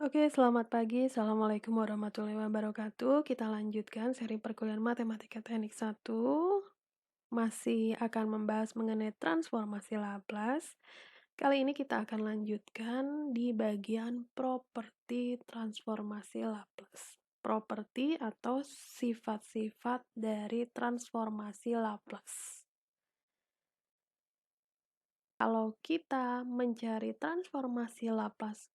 Oke, selamat pagi. Assalamualaikum warahmatullahi wabarakatuh. Kita lanjutkan seri perkuliahan Matematika Teknik 1. Masih akan membahas mengenai transformasi Laplace. Kali ini kita akan lanjutkan di bagian properti transformasi Laplace. Properti atau sifat-sifat dari transformasi Laplace. Kalau kita mencari transformasi Laplace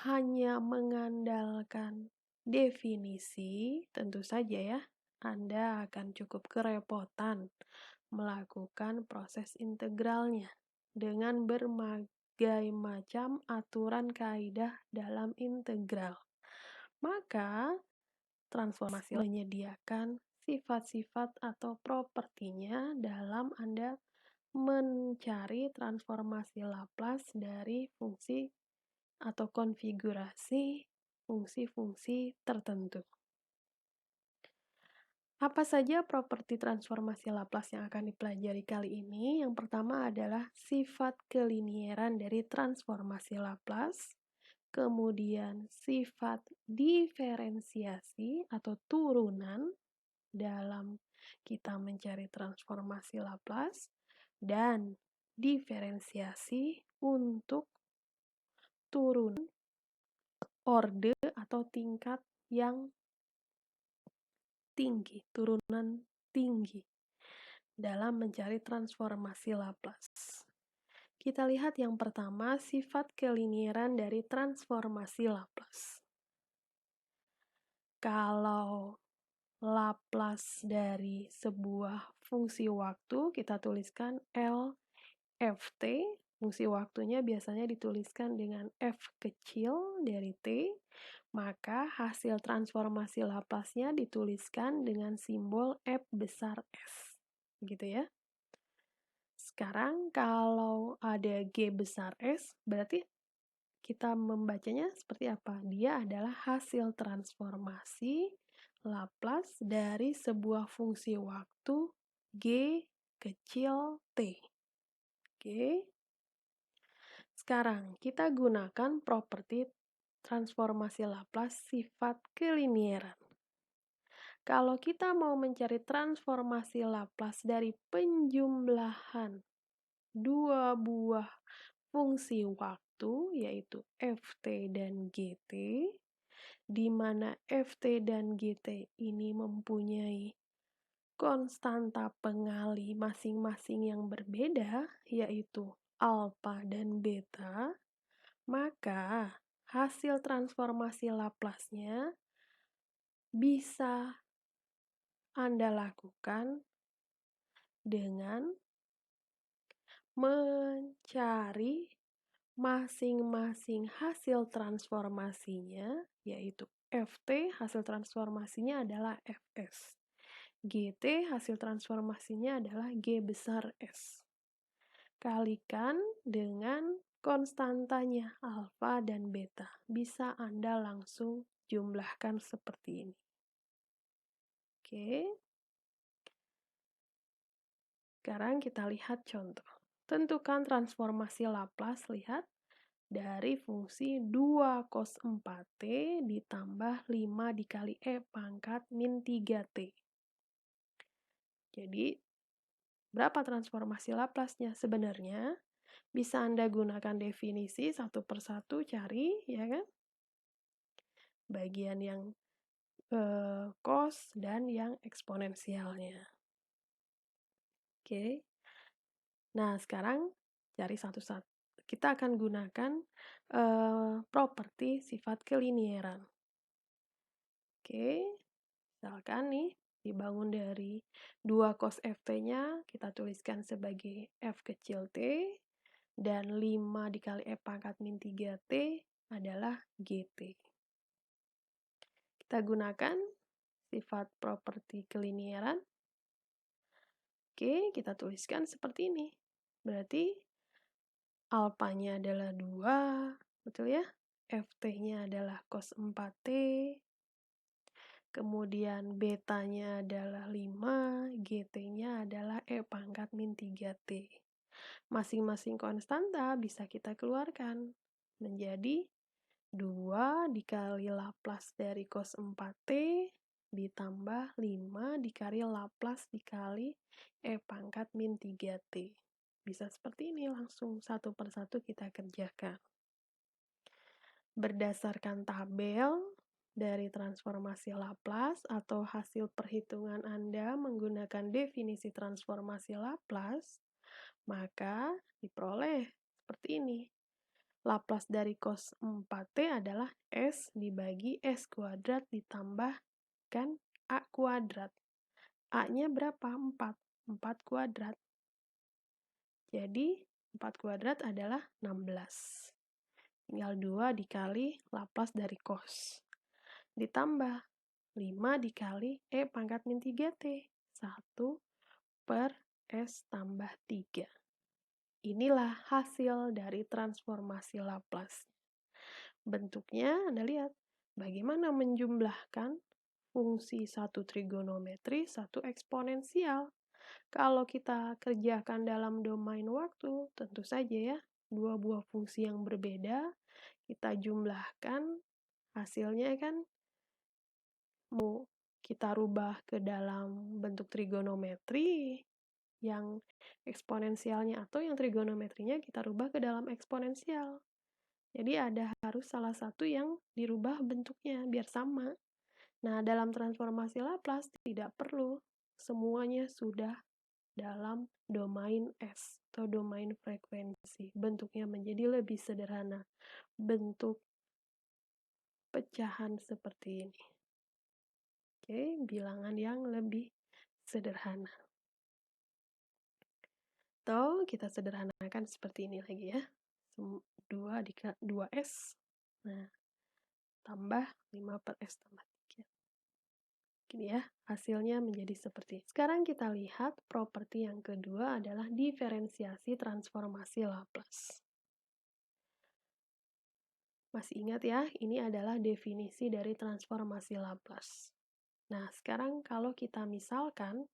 hanya mengandalkan definisi, tentu saja ya, Anda akan cukup kerepotan melakukan proses integralnya dengan berbagai macam aturan kaidah dalam integral. Maka, transformasi menyediakan sifat-sifat atau propertinya dalam Anda mencari transformasi Laplace dari fungsi atau konfigurasi fungsi-fungsi tertentu. Apa saja properti transformasi Laplace yang akan dipelajari kali ini? Yang pertama adalah sifat kelinieran dari transformasi Laplace, kemudian sifat diferensiasi atau turunan dalam kita mencari transformasi Laplace, dan diferensiasi untuk turun orde atau tingkat yang tinggi, turunan tinggi dalam mencari transformasi Laplace. Kita lihat yang pertama, sifat kelinieran dari transformasi Laplace. Kalau Laplace dari sebuah fungsi waktu, kita tuliskan LFT. Fungsi waktunya biasanya dituliskan dengan F kecil dari T, maka hasil transformasi Laplace-nya dituliskan dengan simbol F besar S. Gitu ya. Sekarang kalau ada G besar S, berarti kita membacanya seperti apa? Dia adalah hasil transformasi Laplace dari sebuah fungsi waktu G kecil T. Oke. Sekarang kita gunakan properti transformasi Laplace sifat kelinieran. Kalau kita mau mencari transformasi Laplace dari penjumlahan dua buah fungsi waktu, yaitu ft dan gt, di mana ft dan gt ini mempunyai konstanta pengali masing-masing yang berbeda, yaitu alfa dan beta, maka hasil transformasi Laplace-nya bisa Anda lakukan dengan mencari masing-masing hasil transformasinya, yaitu ft hasil transformasinya adalah fs. Gt hasil transformasinya adalah G besar S. Kalikan dengan konstantanya alfa dan beta. Bisa Anda langsung jumlahkan seperti ini. Oke. Sekarang kita lihat contoh. Tentukan transformasi Laplace, lihat, dari fungsi 2 cos 4t ditambah 5 dikali E pangkat min 3t. Jadi, berapa transformasi Laplace-nya? Sebenarnya, bisa Anda gunakan definisi satu persatu, cari, ya kan? Bagian yang cos dan yang eksponensialnya. Oke. Nah, sekarang cari satu-satu. Kita akan gunakan properti sifat kelinieran. Oke. Misalkan nih, dibangun dari 2 cos ft-nya, kita tuliskan sebagai f kecil t, dan 5 dikali E pangkat min 3t adalah gt. Kita gunakan sifat properti kelinieran. Oke, kita tuliskan seperti ini. Berarti alfanya adalah 2, betul ya? Ft-nya adalah cos 4t, kemudian betanya adalah 5, gt-nya adalah E pangkat min 3t. Masing-masing konstanta bisa kita keluarkan menjadi 2 dikali Laplace dari cos 4T ditambah 5 dikali Laplace dikali E pangkat min 3T. Bisa seperti ini langsung satu persatu kita kerjakan. Berdasarkan tabel dari transformasi Laplace atau hasil perhitungan Anda menggunakan definisi transformasi Laplace, maka diperoleh seperti ini. Laplace dari cos 4T adalah S dibagi S kuadrat ditambahkan A kuadrat. A-nya berapa? 4. 4 kuadrat. Jadi, 4 kuadrat adalah 16. Tinggal 2 dikali Laplace dari cos. Ditambah 5 dikali E pangkat min 3T. 1 per S tambah 3. Inilah hasil dari transformasi Laplace. Bentuknya Anda lihat, bagaimana menjumlahkan fungsi satu trigonometri, satu eksponensial. Kalau kita kerjakan dalam domain waktu, tentu saja ya, dua buah fungsi yang berbeda, kita jumlahkan, hasilnya kan mau kita rubah ke dalam bentuk trigonometri, yang eksponensialnya atau yang trigonometrinya kita rubah ke dalam eksponensial. Jadi harus salah satu yang dirubah bentuknya biar sama. Nah, dalam transformasi Laplace tidak perlu semuanya sudah dalam domain S atau domain frekuensi. Bentuknya menjadi lebih sederhana. Bentuk pecahan seperti ini. Oke, bilangan yang lebih sederhana. Atau kita sederhanakan seperti ini lagi ya. 2S. Nah, tambah 5 per S tambah 3. Gini ya, hasilnya menjadi seperti ini. Sekarang kita lihat properti yang kedua adalah diferensiasi transformasi Laplace. Masih ingat ya, ini adalah definisi dari transformasi Laplace. Nah, sekarang kalau kita misalkan,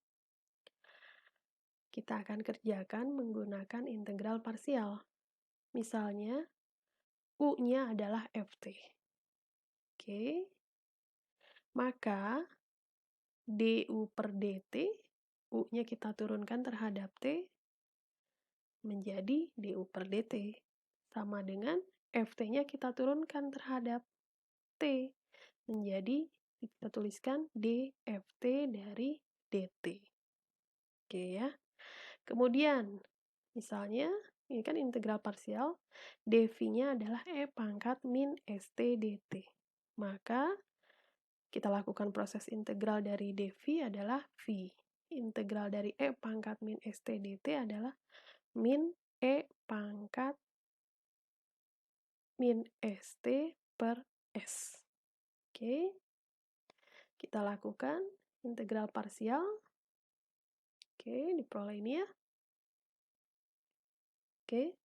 kita akan kerjakan menggunakan integral parsial. Misalnya, U-nya adalah Ft. Oke, maka du per dt, U-nya kita turunkan terhadap T, menjadi du per dt. Sama dengan Ft-nya kita turunkan terhadap T, menjadi kita tuliskan dft dari dt. Oke ya. Kemudian, misalnya, ini kan integral parsial, dv-nya adalah E pangkat min st dt. Maka, kita lakukan proses integral dari dv adalah v. Integral dari E pangkat min st dt adalah min E pangkat min st per s. Oke, kita lakukan integral parsial. Oke, diperoleh ini ya. Oke.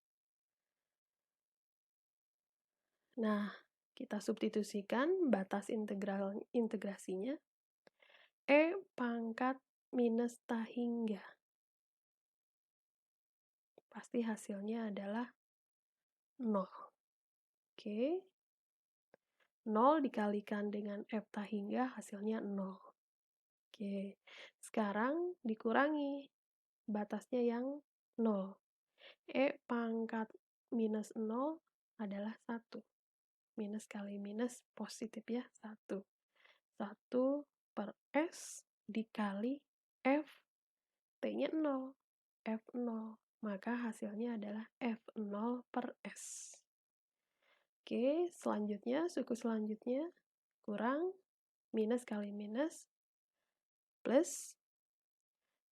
Nah, kita substitusikan batas integrasinya. E pangkat minus ta hingga. Pasti hasilnya adalah 0. Oke. 0 dikalikan dengan F ta hingga hasilnya 0. Oke. Sekarang dikurangi batasnya yang 0. E pangkat minus 0 adalah 1. Minus kali minus positif ya, 1. 1 per S dikali F, T-nya 0. F0. Maka hasilnya adalah F0 per S. Oke, selanjutnya, suku selanjutnya, kurang, minus kali minus, plus,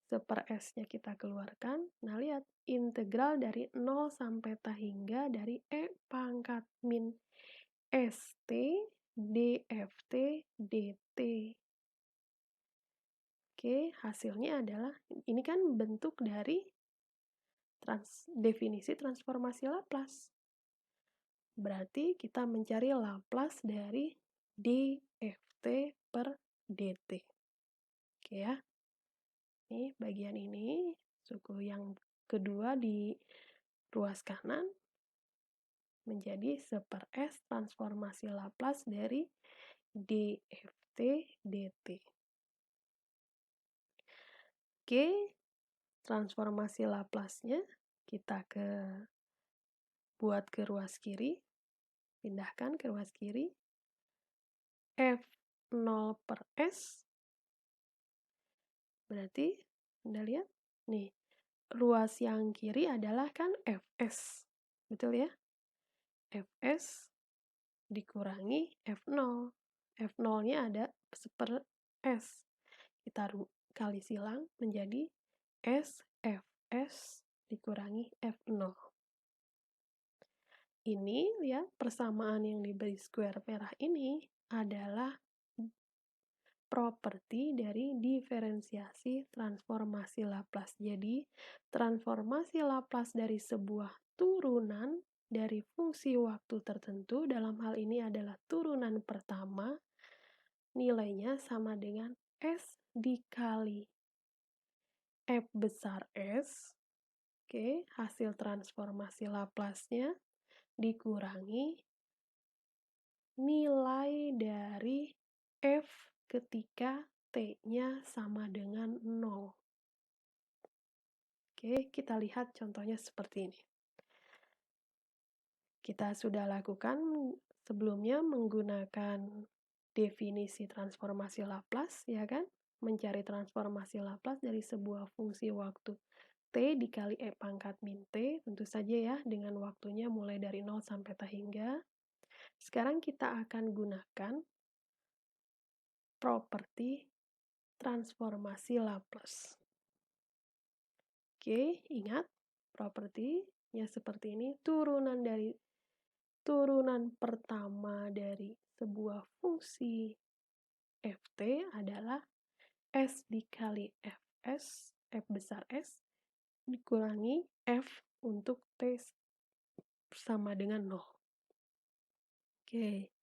seper S-nya kita keluarkan. Nah, lihat, integral dari 0 sampai ta hingga dari E pangkat min ST dft dt. Oke, hasilnya adalah, ini kan bentuk dari definisi transformasi Laplace. Berarti kita mencari Laplace dari dft per dt. Oke ya. Ini bagian ini, suku yang kedua di ruas kanan. menjadi 1/s transformasi Laplace dari dft dt. Oke, transformasi Laplace-nya kita buat ke ruas kiri, pindahkan ke ruas kiri, F0 per S, berarti Anda lihat, nih, ruas yang kiri adalah kan Fs, betul ya? Fs dikurangi F0, F0-nya ada 1/S, kita kali silang menjadi S Fs dikurangi F0. Ini ya, persamaan yang diberi square merah ini adalah properti dari diferensiasi transformasi Laplace. Jadi, transformasi Laplace dari sebuah turunan dari fungsi waktu tertentu, dalam hal ini adalah turunan pertama, nilainya sama dengan S dikali F besar S, oke, hasil transformasi Laplace-nya, dikurangi nilai dari F ketika T-nya sama dengan 0. Oke, kita lihat contohnya seperti ini. Kita sudah lakukan sebelumnya menggunakan definisi transformasi Laplace, ya kan? Mencari transformasi Laplace dari sebuah fungsi waktu T dikali E pangkat min T, tentu saja ya, dengan waktunya mulai dari 0 sampai T hingga. Sekarang kita akan gunakan properti transformasi Laplace. Oke, ingat propertinya seperti ini, turunan pertama dari sebuah fungsi ft adalah S dikali Fs, F besar S, dikurangi F untuk T sama dengan 0. Oke,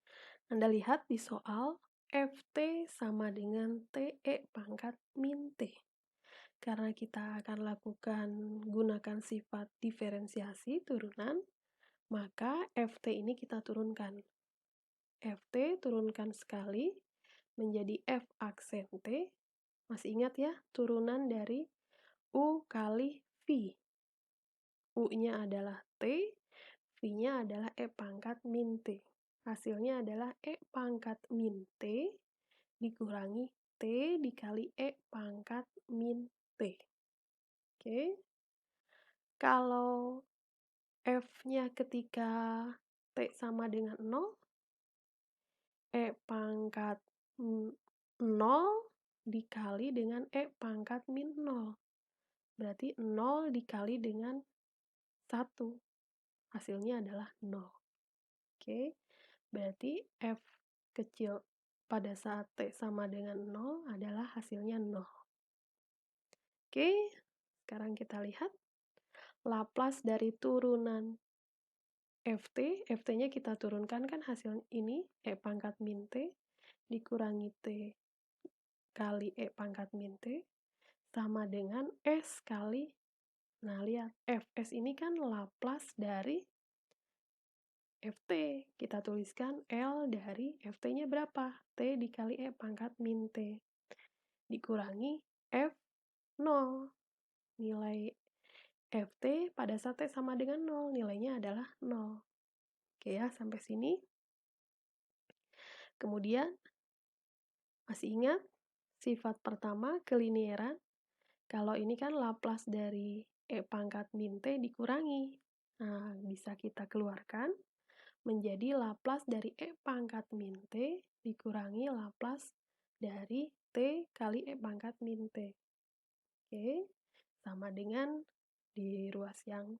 Anda lihat di soal, Ft sama dengan Te pangkat min T. Karena kita akan lakukan gunakan sifat diferensiasi turunan, maka Ft ini kita turunkan. Ft turunkan sekali menjadi F aksen T. Masih ingat ya, turunan dari U kali V. U-nya adalah T, V-nya adalah E pangkat min T. Hasilnya adalah E pangkat min T dikurangi T dikali E pangkat min T. Oke. Kalau F-nya ketika T sama dengan 0, E pangkat 0 dikali dengan E pangkat min 0. Berarti 0 dikali dengan 1. Hasilnya adalah 0. Oke. Berarti F kecil pada saat T sama dengan 0 adalah hasilnya 0. Oke, sekarang kita lihat Laplace dari turunan Ft-nya kita turunkan kan hasil ini, E pangkat min T dikurangi T kali E pangkat min T sama dengan S kali, nah lihat, Fs ini kan Laplace dari Ft, kita tuliskan L dari Ft-nya berapa? T dikali E pangkat min T dikurangi F0. Nilai Ft pada saat T sama dengan 0, nilainya adalah 0. Oke ya, sampai sini. Kemudian, masih ingat sifat pertama kelinieran? Kalau ini kan Laplace dari E pangkat min T dikurangi. Nah, bisa kita keluarkan menjadi Laplace dari E pangkat min T dikurangi Laplace dari T kali E pangkat min T. Oke, sama dengan di ruas yang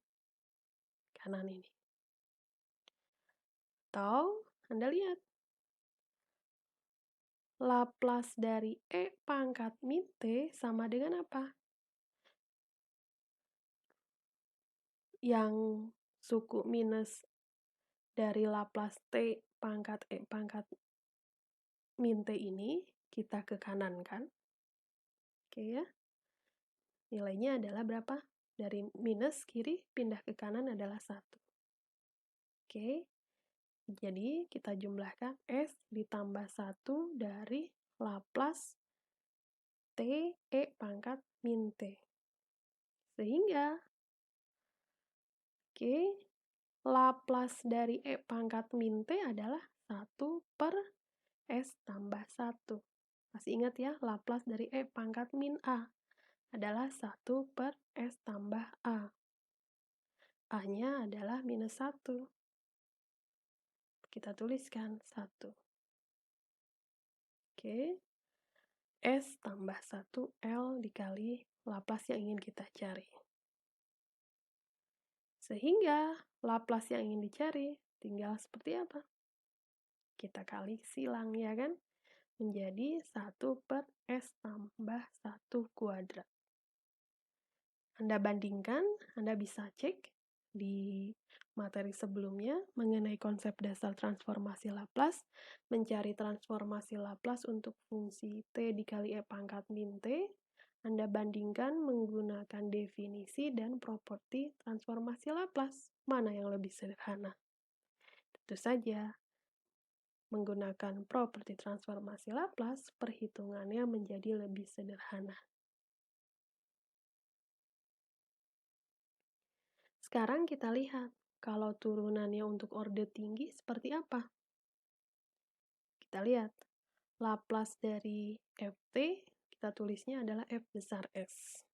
kanan ini. Atau, Anda lihat, Laplace dari E pangkat min T sama dengan apa? Yang suku minus dari Laplace T pangkat E pangkat min T ini kita ke kanan kan? Oke ya. Nilainya adalah berapa? Dari minus kiri pindah ke kanan adalah 1. Oke, jadi kita jumlahkan S ditambah 1 dari Laplace T E pangkat min T. Sehingga, oke, Laplace dari E pangkat min T adalah 1 per S tambah 1. Masih ingat ya, Laplace dari E pangkat min A adalah 1 per S tambah A. A-nya adalah minus 1. Kita tuliskan 1. Oke, S tambah 1 L dikali Laplace yang ingin kita cari. Sehingga Laplace yang ingin dicari tinggal seperti apa? Kita kali silang, ya kan? Menjadi 1 per S tambah 1 kuadrat. Anda bandingkan, Anda bisa cek di materi sebelumnya mengenai konsep dasar transformasi Laplace, mencari transformasi Laplace untuk fungsi T dikali E pangkat min T. Anda bandingkan menggunakan definisi dan properti transformasi Laplace. Mana yang lebih sederhana? Tentu saja, menggunakan properti transformasi Laplace, perhitungannya menjadi lebih sederhana. Sekarang kita lihat, kalau turunannya untuk orde tinggi seperti apa? Kita lihat, Laplace dari Ft, kita tulisnya adalah F besar S.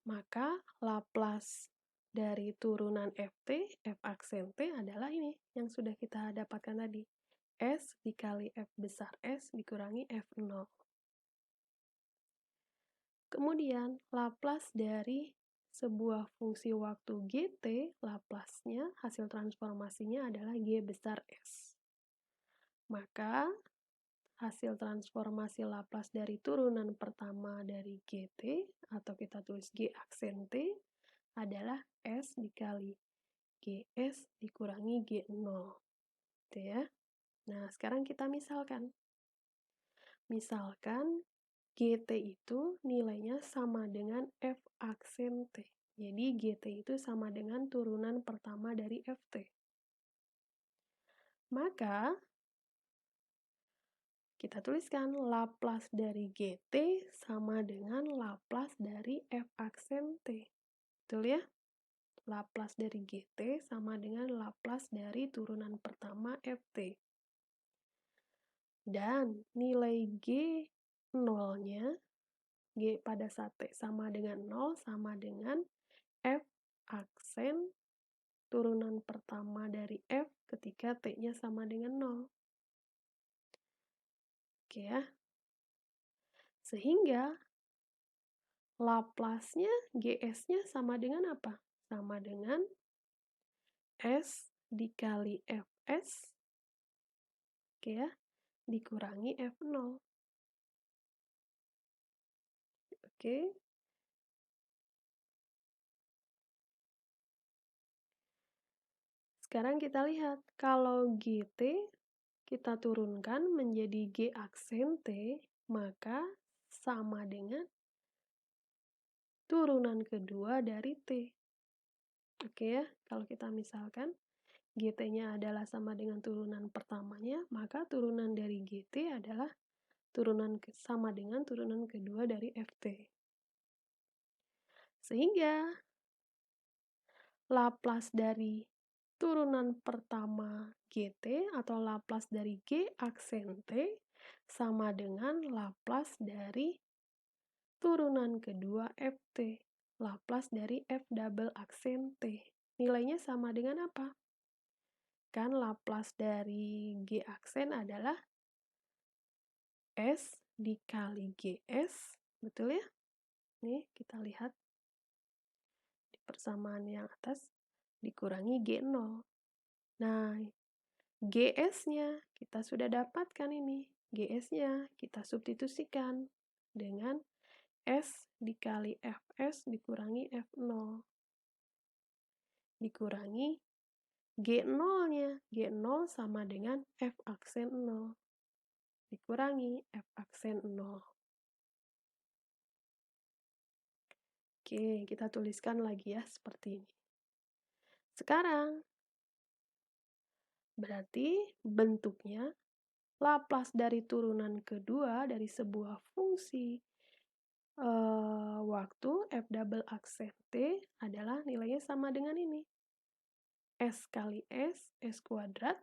Maka Laplace dari turunan Ft, F aksen T adalah ini, yang sudah kita dapatkan tadi. S dikali F besar S dikurangi F0. Kemudian, Laplace dari sebuah fungsi waktu gt, Laplace-nya, hasil transformasinya adalah G besar S. Maka, hasil transformasi Laplace dari turunan pertama dari gt, atau kita tulis G aksen T, adalah S dikali GS dikurangi G0. Gitu ya. Nah, sekarang kita misalkan. Misalkan GT itu nilainya sama dengan F aksen T. Jadi GT itu sama dengan turunan pertama dari Ft. Maka, kita tuliskan Laplace dari GT sama dengan Laplace dari F aksen T. Betul ya? Laplace dari GT sama dengan Laplace dari turunan pertama Ft. Dan nilai G0-nya, G pada saat T sama dengan 0 sama dengan F aksen turunan pertama dari F ketika T-nya sama dengan 0. Oke ya. Sehingga Laplace-nya, GS-nya sama dengan apa? Sama dengan S dikali Fs, oke ya, dikurangi F0. Oke. Sekarang kita lihat, kalau GT kita turunkan menjadi G aksen T, maka sama dengan turunan kedua dari T. Oke ya, kalau kita misalkan GT-nya adalah sama dengan turunan pertamanya, maka turunan dari GT adalah sama dengan turunan kedua dari Ft. Sehingga Laplace dari turunan pertama GT atau Laplace dari G aksen T sama dengan Laplace dari turunan kedua Ft. Laplace dari F double aksen T. Nilainya sama dengan apa? Kan Laplace dari G aksen adalah S dikali GS, betul ya? Nih, kita lihat di persamaan yang atas, dikurangi G0. Nah, GS-nya kita sudah dapatkan ini. GS-nya kita substitusikan dengan S dikali Fs dikurangi F0. Dikurangi G0-nya. G0 sama dengan F aksen 0. Dikurangi F aksen 0. Oke, kita tuliskan lagi ya seperti ini. Sekarang, berarti bentuknya Laplace dari turunan kedua dari sebuah fungsi waktu f double aksen t adalah nilainya sama dengan ini. S kali S kuadrat,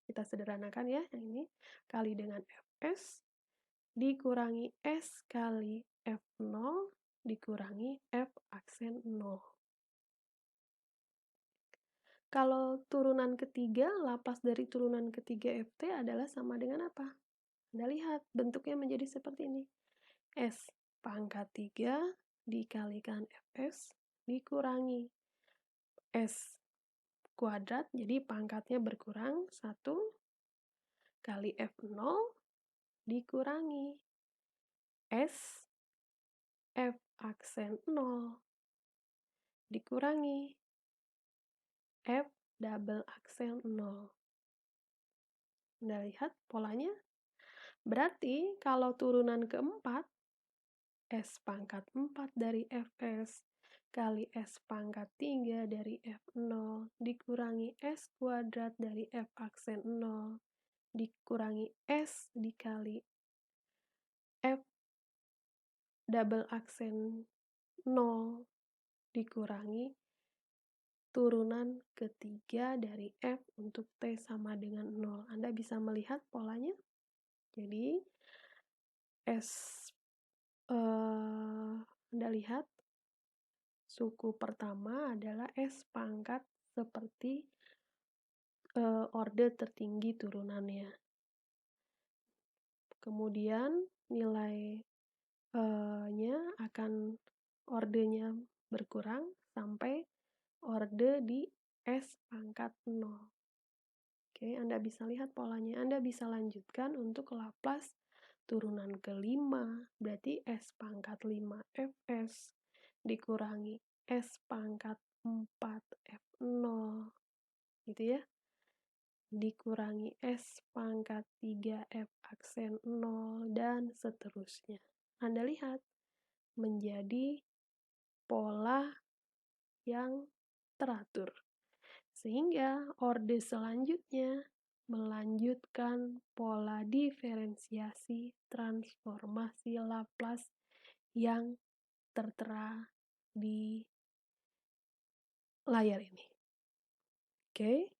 kita sederhanakan ya yang ini, kali dengan Fs, dikurangi S kali F0, dikurangi F aksen 0. Kalau turunan ketiga, Laplace dari turunan ketiga Ft adalah sama dengan apa? Anda lihat, bentuknya menjadi seperti ini. S pangkat 3 dikalikan Fs dikurangi S kuadrat, jadi pangkatnya berkurang, 1 kali F0 dikurangi S F aksen 0 dikurangi F double aksen 0. Anda lihat polanya? Berarti kalau turunan keempat, S pangkat 4 dari Fs kali S pangkat 3 dari F0 dikurangi S kuadrat dari F aksen 0 dikurangi S dikali F double aksen 0 dikurangi turunan ketiga dari F untuk T sama dengan 0. Anda bisa melihat polanya? Jadi, Anda lihat, suku pertama adalah S pangkat seperti orde tertinggi turunannya. Kemudian nilai nya akan ordenya berkurang sampai orde di S pangkat 0. Oke, Anda bisa lihat polanya. Anda bisa lanjutkan untuk Laplace turunan kelima, berarti S pangkat 5 Fs dikurangi S pangkat 4 F0, gitu ya, dikurangi S pangkat 3 F aksen 0, dan seterusnya. Anda lihat, menjadi pola yang teratur. Sehingga orde selanjutnya melanjutkan pola diferensiasi transformasi Laplace yang tertera di layar ini. Oke?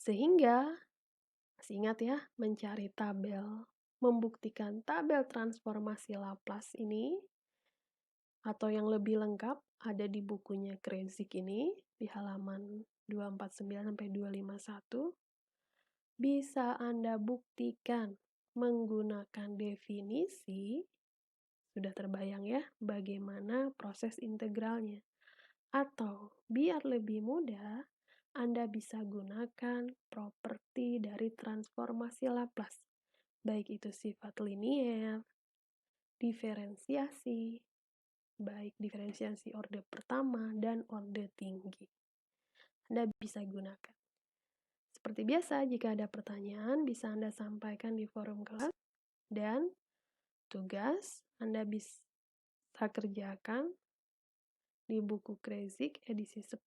Sehingga, masih ingat ya, mencari tabel, membuktikan tabel transformasi Laplace ini, atau yang lebih lengkap ada di bukunya Kreyszig ini, di halaman 249-251, bisa Anda buktikan menggunakan definisi, sudah terbayang ya bagaimana proses integralnya. Atau biar lebih mudah, Anda bisa gunakan properti dari transformasi Laplace, baik itu sifat linier, diferensiasi, baik diferensiasi orde pertama dan orde tinggi. Anda bisa gunakan. Seperti biasa, jika ada pertanyaan, bisa Anda sampaikan di forum kelas, dan tugas Anda bisa kerjakan di buku Kreyszig edisi 10,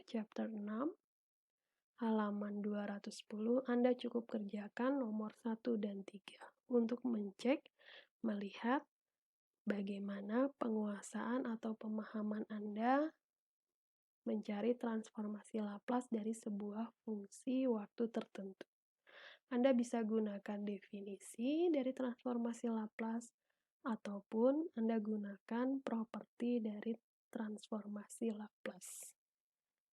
chapter 6, halaman 210, Anda cukup kerjakan nomor 1 dan 3 untuk melihat bagaimana penguasaan atau pemahaman Anda mencari transformasi Laplace dari sebuah fungsi waktu tertentu. Anda bisa gunakan definisi dari transformasi Laplace ataupun Anda gunakan properti dari transformasi Laplace.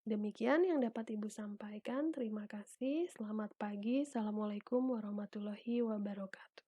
Demikian yang dapat Ibu sampaikan. Terima kasih. Selamat pagi. Assalamualaikum warahmatullahi wabarakatuh.